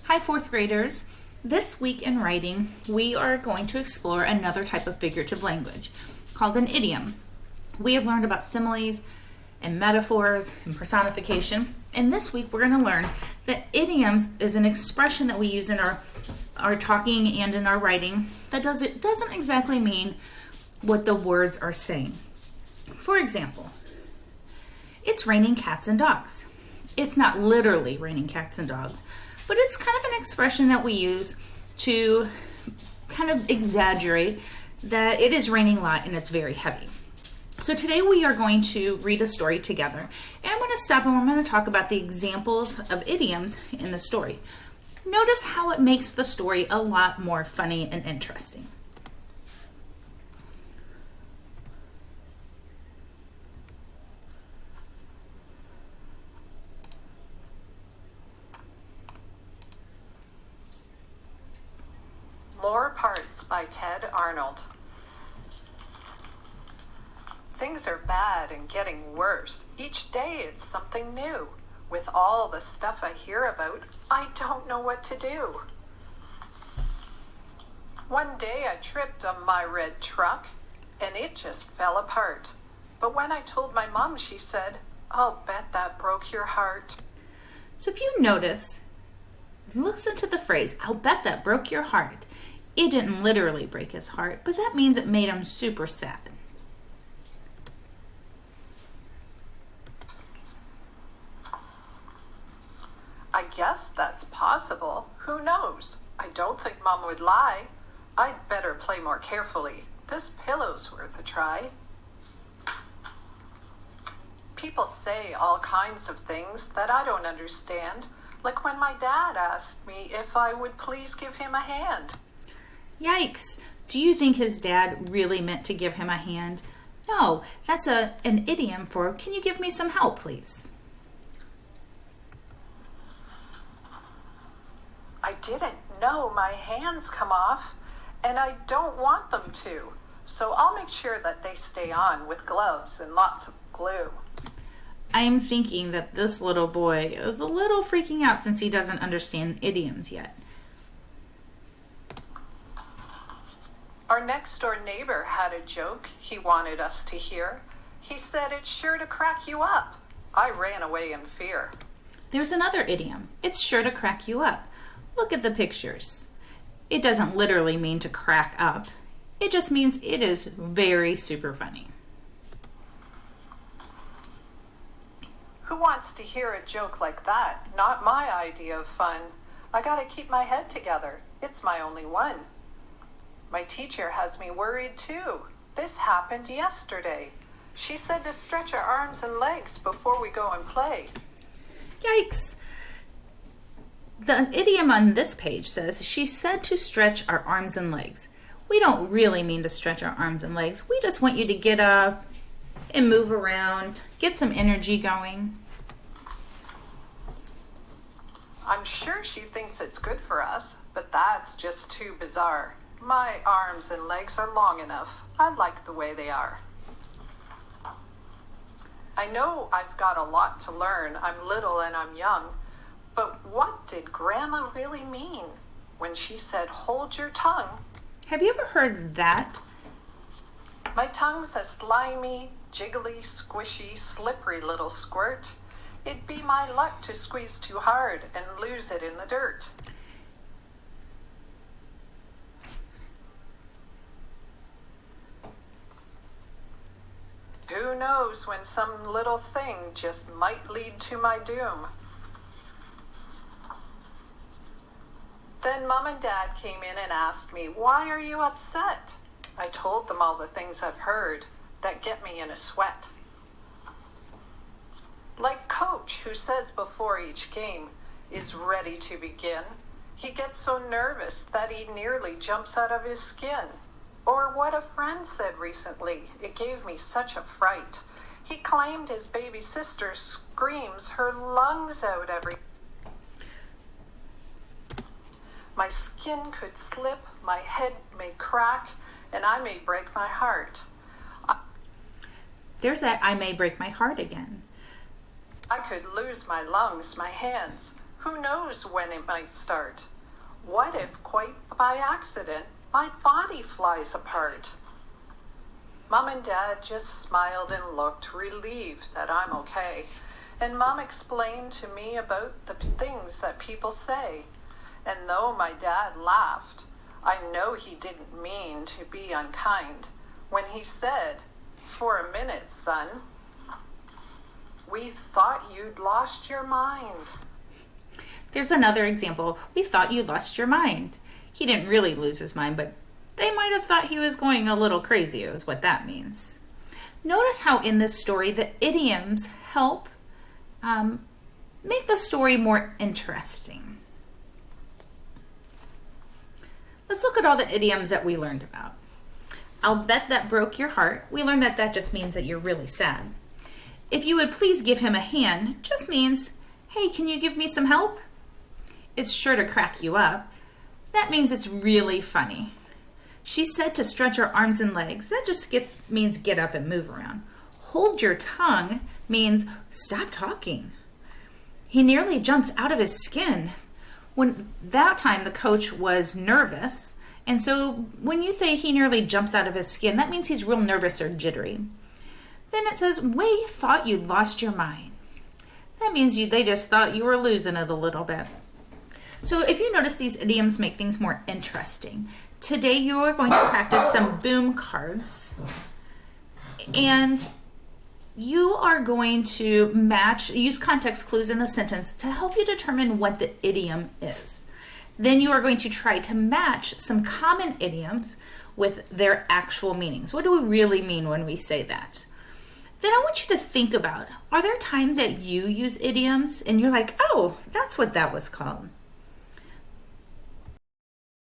Hi, fourth graders. This week in writing, we are going to explore another type of figurative language called an idiom. We have learned about similes and metaphors and personification. And this week we're going to learn that idioms is an expression that we use in our talking and in our writing that doesn't exactly mean what the words are saying. For example, it's raining cats and dogs. It's not literally raining cats and dogs, but it's kind of an expression that we use to kind of exaggerate that it is raining a lot and it's very heavy. So today we are going to read a story together, and I'm going to stop and we're going to talk about the examples of idioms in the story. Notice how it makes the story a lot more funny and interesting. More Parts by Ted Arnold. Things are bad and getting worse. Each day it's something new. With all the stuff I hear about, I don't know what to do. One day I tripped on my red truck and it just fell apart. But when I told my mom, she said, "I'll bet that broke your heart." So if you notice, listen to the phrase, "I'll bet that broke your heart." It didn't literally break his heart, but that means it made him super sad. I guess that's possible. Who knows? I don't think Mom would lie. I'd better play more carefully. This pillow's worth a try. People say all kinds of things that I don't understand, like when my dad asked me if I would please give him a hand. Yikes! Do you think his dad really meant to give him a hand? No, that's an idiom for, "Can you give me some help, please?" I didn't know my hands come off, and I don't want them to, so I'll make sure that they stay on with gloves and lots of glue. I am thinking that this little boy is a little freaking out since he doesn't understand idioms yet. Our next door neighbor had a joke he wanted us to hear. He said it's sure to crack you up. I ran away in fear. There's another idiom. It's sure to crack you up. Look at the pictures. It doesn't literally mean to crack up. It just means it is very super funny. Who wants to hear a joke like that? Not my idea of fun. I gotta keep my head together. It's my only one. My teacher has me worried too. This happened yesterday. She said to stretch our arms and legs before we go and play. Yikes! The idiom on this page says, "She said to stretch our arms and legs." We don't really mean to stretch our arms and legs. We just want you to get up and move around, get some energy going. I'm sure she thinks it's good for us, but that's just too bizarre. My arms and legs are long enough. I like the way they are. I know I've got a lot to learn. I'm little and I'm young. But what did Grandma really mean when she said, "Hold your tongue"? Have you ever heard that? My tongue's a slimy, jiggly, squishy, slippery little squirt. It'd be my luck to squeeze too hard and lose it in the dirt. Who knows when some little thing just might lead to my doom. Then Mom and Dad came in and asked me, "Why are you upset?" I told them all the things I've heard that get me in a sweat. Like Coach, who says before each game is ready to begin, he gets so nervous that he nearly jumps out of his skin. Or what a friend said recently, it gave me such a fright. He claimed his baby sister screams her lungs out every... My skin could slip, my head may crack, and I may break my heart. There's that "I may break my heart" again. I could lose my lungs, my hands. Who knows when it might start? What if, quite by accident, my body flies apart? Mom and Dad just smiled and looked relieved that I'm okay. And Mom explained to me about the things that people say. And though my dad laughed, I know he didn't mean to be unkind when he said, "For a minute, son, we thought you'd lost your mind." There's another example. We thought you lost your mind. He didn't really lose his mind, but they might have thought he was going a little crazy, is what that means. Notice how in this story the idioms help make the story more interesting. Let's look at all the idioms that we learned about. I'll bet that broke your heart. We learned that that just means that you're really sad. If you would please give him a hand, just means, hey, can you give me some help? It's sure to crack you up. That means it's really funny. She said to stretch her arms and legs. That just means get up and move around. Hold your tongue means stop talking. He nearly jumps out of his skin. When that time the coach was nervous, and so when you say he nearly jumps out of his skin, that means he's real nervous or jittery. Then it says, we thought you'd lost your mind. That means they just thought you were losing it a little bit. So if you notice, these idioms make things more interesting. Today you are going to practice some boom cards, and you are going to use context clues in the sentence to help you determine what the idiom is. Then you are going to try to match some common idioms with their actual meanings. What do we really mean when we say that? Then I want you to think about, are there times that you use idioms and you're like, oh, that's what that was called?